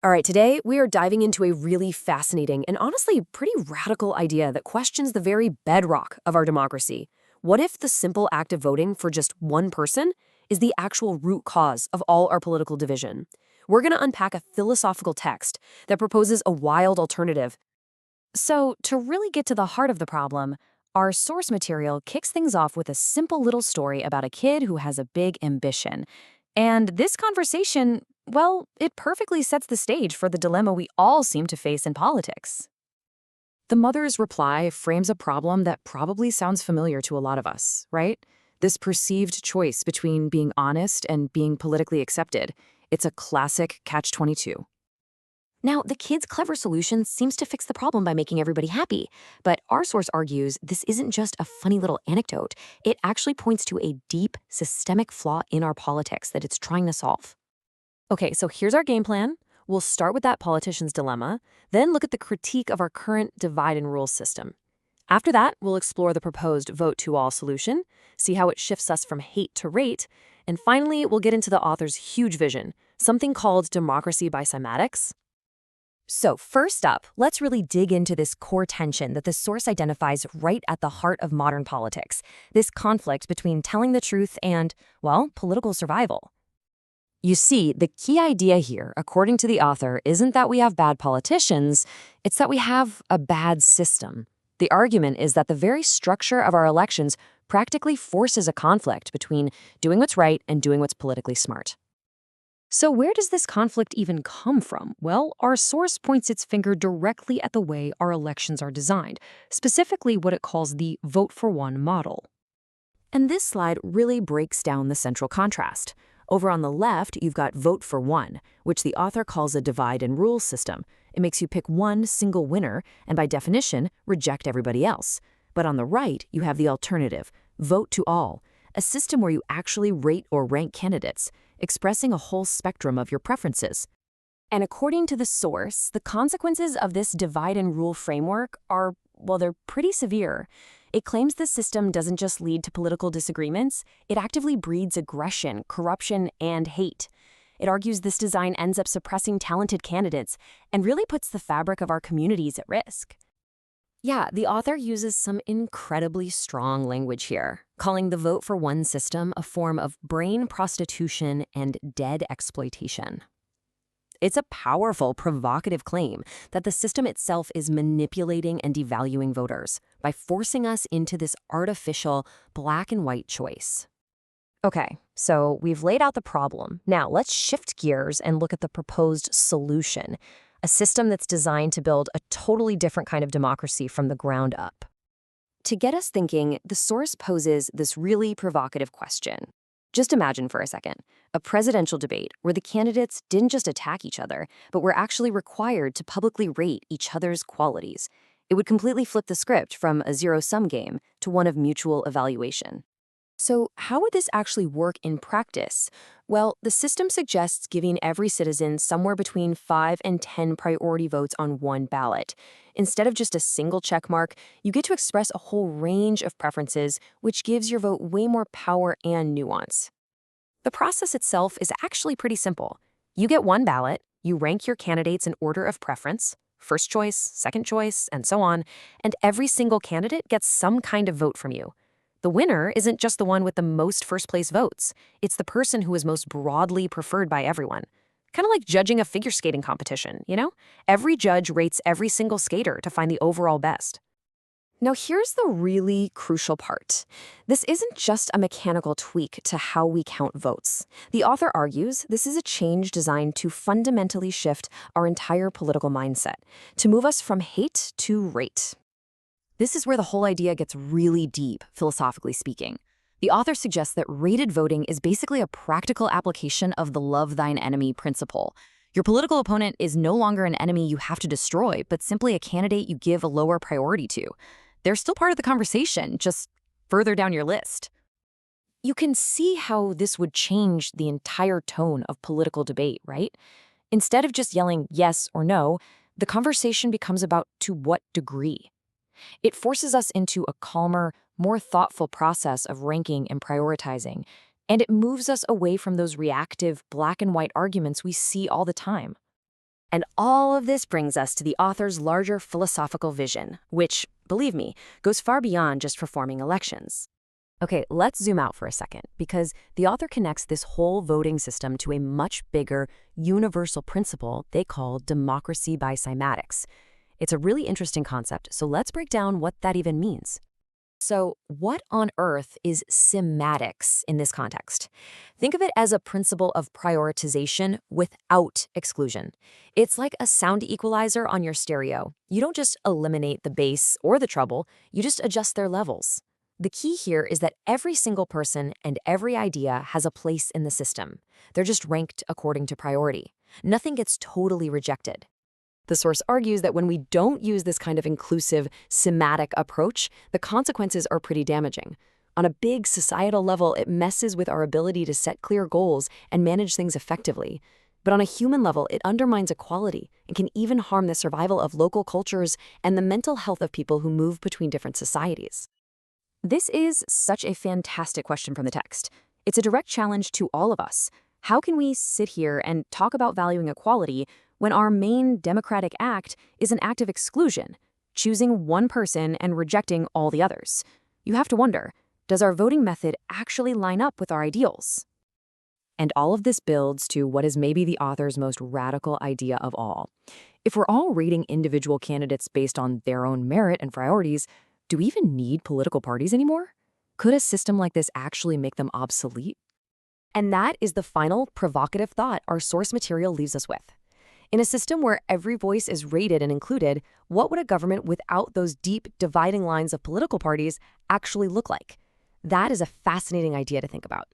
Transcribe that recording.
All right, today we are diving into a really fascinating and honestly pretty radical idea that questions the very bedrock of our democracy. What if the simple act of voting for just one person is the actual root cause of all our political division? We're going to unpack a philosophical text that proposes a wild alternative. So, to really get to the heart of the problem, our source material kicks things off with a simple little story about a kid who has a big ambition. And this conversation, well, it perfectly sets the stage for the dilemma we all seem to face in politics. The mother's reply frames a problem that probably sounds familiar to a lot of us, right? This perceived choice between being honest and being politically accepted. It's a classic catch-22. Now, the kid's clever solution seems to fix the problem by making everybody happy. But our source argues this isn't just a funny little anecdote. It actually points to a deep, systemic flaw in our politics that it's trying to solve. Okay, so here's our game plan. We'll start with that politician's dilemma, then look at the critique of our current divide and rule system. After that, we'll explore the proposed vote-to-all solution, see how it shifts us from hate to rate, and finally, we'll get into the author's huge vision, something called democracy by cymatics. So first up, let's really dig into this core tension that the source identifies right at the heart of modern politics, this conflict between telling the truth and, well, political survival. You see, the key idea here, according to the author, isn't that we have bad politicians, it's that we have a bad system. The argument is that the very structure of our elections practically forces a conflict between doing what's right and doing what's politically smart. So where does this conflict even come from? Well, our source points its finger directly at the way our elections are designed, specifically what it calls the vote for one model. And this slide really breaks down the central contrast. Over on the left, you've got vote for one, which the author calls a divide and rule system. It makes you pick one single winner and by definition, reject everybody else. But on the right, you have the alternative, vote to all, a system where you actually rate or rank candidates, expressing a whole spectrum of your preferences. And according to the source, the consequences of this divide and rule framework are, well, they're pretty severe. It claims the system doesn't just lead to political disagreements, it actively breeds aggression, corruption, and hate. It argues this design ends up suppressing talented candidates and really puts the fabric of our communities at risk. Yeah, the author uses some incredibly strong language here, calling the vote for one system a form of brain prostitution and dead exploitation. It's a powerful, provocative claim that the system itself is manipulating and devaluing voters by forcing us into this artificial black and white choice. Okay, so we've laid out the problem. Now let's shift gears and look at the proposed solution, a system that's designed to build a totally different kind of democracy from the ground up. To get us thinking, the source poses this really provocative question. Just imagine for a second, a presidential debate where the candidates didn't just attack each other, but were actually required to publicly rate each other's qualities. It would completely flip the script from a zero-sum game to one of mutual evaluation. So how would this actually work in practice? Well, the system suggests giving every citizen somewhere between 5 and 10 priority votes on one ballot. Instead of just a single check mark, you get to express a whole range of preferences, which gives your vote way more power and nuance. The process itself is actually pretty simple. You get one ballot, you rank your candidates in order of preference, first choice, second choice, and so on, and every single candidate gets some kind of vote from you. The winner isn't just the one with the most first-place votes. It's the person who is most broadly preferred by everyone. Kind of like judging a figure skating competition, you know? Every judge rates every single skater to find the overall best. Now here's the really crucial part. This isn't just a mechanical tweak to how we count votes. The author argues this is a change designed to fundamentally shift our entire political mindset, to move us from hate to rate. This is where the whole idea gets really deep, philosophically speaking. The author suggests that rated voting is basically a practical application of the love thine enemy principle. Your political opponent is no longer an enemy you have to destroy, but simply a candidate you give a lower priority to. They're still part of the conversation, just further down your list. You can see how this would change the entire tone of political debate, right? Instead of just yelling yes or no, the conversation becomes about to what degree. It forces us into a calmer, more thoughtful process of ranking and prioritizing, and it moves us away from those reactive black and white arguments we see all the time. And all of this brings us to the author's larger philosophical vision, which, believe me, goes far beyond just performing elections. Okay, let's zoom out for a second, because the author connects this whole voting system to a much bigger, universal principle they call democracy by cymatics. It's a really interesting concept, so let's break down what that even means. So, what on earth is cymatics in this context? Think of it as a principle of prioritization without exclusion. It's like a sound equalizer on your stereo. You don't just eliminate the bass or the treble, you just adjust their levels. The key here is that every single person and every idea has a place in the system. They're just ranked according to priority. Nothing gets totally rejected. The source argues that when we don't use this kind of inclusive, cymatic approach, the consequences are pretty damaging. On a big societal level, it messes with our ability to set clear goals and manage things effectively. But on a human level, it undermines equality and can even harm the survival of local cultures and the mental health of people who move between different societies. This is such a fantastic question from the text. It's a direct challenge to all of us. How can we sit here and talk about valuing equality when our main democratic act is an act of exclusion, choosing one person and rejecting all the others? You have to wonder, does our voting method actually line up with our ideals? And all of this builds to what is maybe the author's most radical idea of all. If we're all rating individual candidates based on their own merit and priorities, do we even need political parties anymore? Could a system like this actually make them obsolete? And that is the final provocative thought our source material leaves us with. In a system where every voice is rated and included, what would a government without those deep dividing lines of political parties actually look like? That is a fascinating idea to think about.